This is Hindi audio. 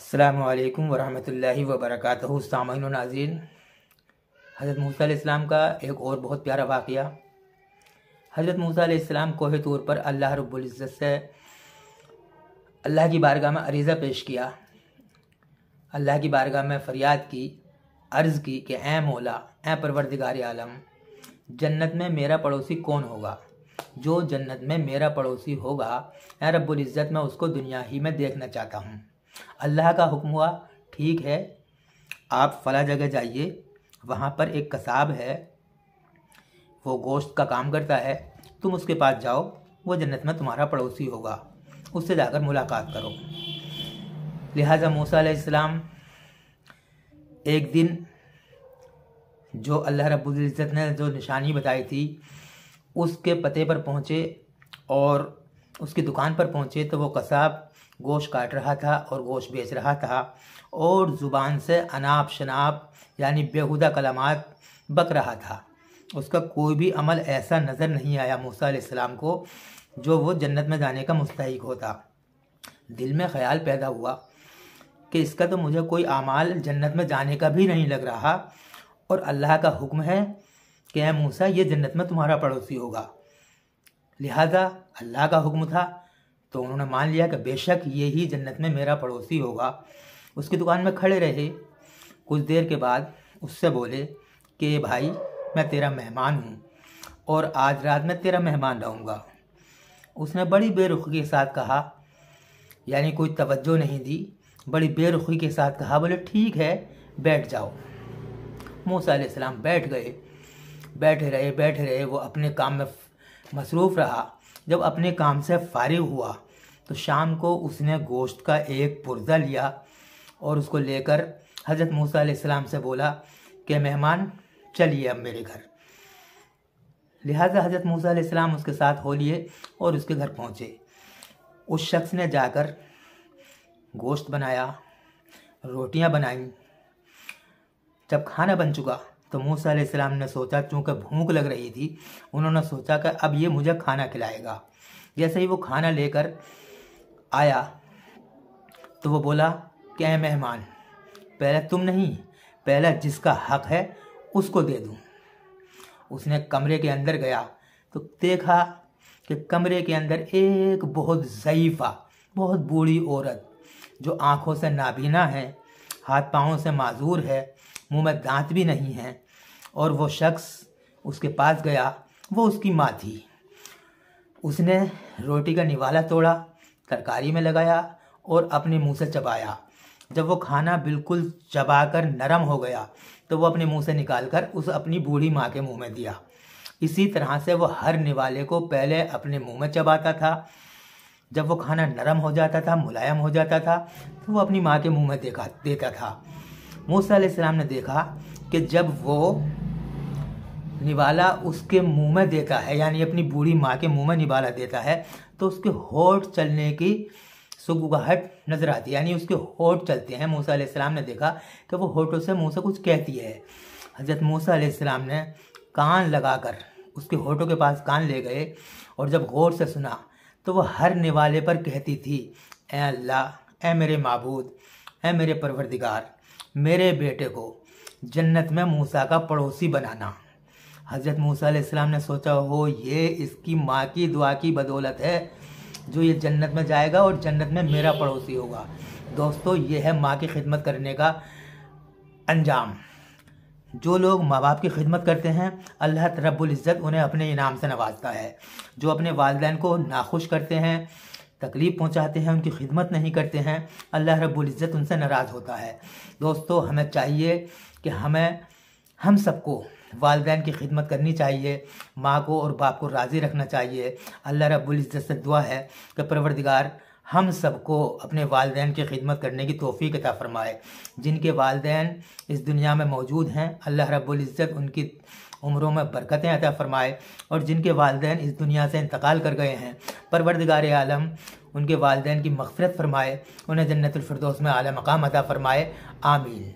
अस्सलामुअलैकुम वरहमतुल्लाहि वबरकातुहू। सामईन व नाज़रीन, हज़रत मूसा अलैहिस्सलाम का एक और बहुत प्यारा वाक़या। हज़रत मूसा अलैहिस्सलाम कोहे तूर पर अल्लाह रब्बुल इज़्ज़त से अल्लाह की बारगाह में अरीज़ा पेश किया। अल्लाह की बारगाह में फ़रियाद की, अर्ज़ की कि ए मौला, ए परवरदिगार आलम, जन्नत में मेरा पड़ोसी कौन होगा? जो जन्नत में मेरा पड़ोसी होगा, ए रब्बुल इज़्ज़त, मैं उसको दुनिया ही में देखना चाहता हूँ। अल्लाह का हुक्म हुआ, ठीक है, आप फला जगह जाइए, वहाँ पर एक कसाब है, वो गोश्त का काम करता है, तुम उसके पास जाओ, वो जन्नत में तुम्हारा पड़ोसी होगा, उससे जाकर मुलाकात करो। लिहाजा मूसा अलैहिस्सलाम एक दिन जो अल्लाह रब्बुल इज़्ज़त ने जो निशानी बताई थी उसके पते पर पहुँचे और उसकी दुकान पर पहुँचे तो वो कसाब गोश्त काट रहा था और गोश्त बेच रहा था और ज़ुबान से अनाप शनाप यानी बेहुदा कलामात बक रहा था। उसका कोई भी अमल ऐसा नज़र नहीं आया मूसा अलैहिस्सलाम को जो वो जन्नत में जाने का मुस्तहिक होता। दिल में ख्याल पैदा हुआ कि इसका तो मुझे कोई आमाल जन्नत में जाने का भी नहीं लग रहा और अल्लाह का हुक्म है कि ए मूसा, ये जन्नत में तुम्हारा पड़ोसी होगा। लिहाजा अल्लाह का हुक्म था तो उन्होंने मान लिया कि बेशक ये ही जन्नत में मेरा पड़ोसी होगा। उसकी दुकान में खड़े रहे। कुछ देर के बाद उससे बोले कि भाई, मैं तेरा मेहमान हूँ और आज रात में तेरा मेहमान रहूँगा। उसने बड़ी बेरुखी के साथ कहा, यानी कोई तवज्जो नहीं दी, बड़ी बेरुखी के साथ कहा, बोले ठीक है, बैठ जाओ। मूसा अलैहिस्सलाम बैठ गए। बैठे रहे, वो अपने काम में मसरूफ़ रहा। जब अपने काम से फारिग हुआ तो शाम को उसने गोश्त का एक पुर्जा लिया और उसको लेकर हज़रत मूसा अलैहिस्सलाम से बोला कि मेहमान, चलिए अब मेरे घर। लिहाजा हज़रत मूसा अलैहिस्सलाम उसके साथ हो लिए और उसके घर पहुँचे। उस शख्स ने जाकर गोश्त बनाया, रोटियां बनाई। जब खाना बन चुका तो मूसा अलैहिस्सलाम ने सोचा, चूँकि भूख लग रही थी, उन्होंने सोचा कि अब ये मुझे खाना खिलाएगा। जैसे ही वो खाना लेकर आया तो वो बोला कि ए मेहमान, पहले तुम नहीं, पहले जिसका हक है उसको दे दूँ। उसने कमरे के अंदर गया तो देखा कि कमरे के अंदर एक बहुत ज़ईफ़ा, बहुत बूढ़ी औरत जो आँखों से नाबीना है, हाथ पाँवों से माजूर है, मुंह में दांत भी नहीं हैं, और वो शख्स उसके पास गया। वो उसकी माँ थी। उसने रोटी का निवाला तोड़ा, तरकारी में लगाया और अपने मुंह से चबाया। जब वो खाना बिल्कुल चबाकर नरम हो गया तो वो अपने मुंह से निकालकर उस अपनी बूढ़ी माँ के मुंह में दिया। इसी तरह से वो हर निवाले को पहले अपने मुंह में चबाता था। जब वो खाना नरम हो जाता था, मुलायम हो जाता था, तो वो अपनी माँ के मुंह में देता था। मूसा अलैहिस्सलाम ने देखा कि जब वो निवाला उसके मुंह में देता है, यानी अपनी बूढ़ी माँ के मुंह में निवाला देता है, तो उसके होठ चलने की सुगबुगाहट नजर आती है, यानी उसके होठ चलते हैं। मूसा अलैहिस्सलाम ने देखा कि वो होठों से मुंह से कुछ कहती है। हज़रत मूसा अलैहिस्सलाम ने कान लगाकर उसके होठों के पास कान ले गए और जब गौर से सुना तो वो हर निवाले पर कहती थी, ए अल्लाह, ए मेरे माबूद, ए मेरे परवरदिगार, मेरे बेटे को जन्नत में मूसा का पड़ोसी बनाना। हज़रत मूसा अलैहिस्सलाम ने सोचा, हो ये इसकी माँ की दुआ की बदौलत है जो ये जन्नत में जाएगा और जन्नत में मेरा पड़ोसी होगा। दोस्तों, ये है माँ की खिदमत करने का अंजाम। जो लोग माँ बाप की खिदमत करते हैं, अल्लाह रब्बुल इज़्ज़त उन्हें अपने इनाम से नवाजता है। जो अपने वालिदैन को नाखुश करते हैं, तकलीफ़ पहुंचाते हैं, उनकी खिदमत नहीं करते हैं, अल्लाह रब्बुल इज़्ज़त उनसे नाराज़ होता है। दोस्तों, हमें चाहिए कि हम सबको वालिदैन की खिदमत करनी चाहिए, माँ को और बाप को राज़ी रखना चाहिए। अल्लाह रब्बुल इज़्ज़त से दुआ है कि परवरदिगार हम सबको अपने वालिदैन की खिदमत करने की तौफ़ीक़ अता फ़रमाए। जिनके वालिदैन इस दुनिया में मौजूद हैं, अल्लाह रब्बुल इज़्ज़त उनकी उम्रों में बरकतें अता फ़रमाए, और जिनके वालिदैन इस दुनिया से इंतकाल कर गए हैं, परवरदिगार आलम उनके वालिदैन की मग़फ़िरत फ़रमाए, उन्हें जन्नतुल फ़िरदौस में आला मक़ाम अता फ़रमाए। आमीन।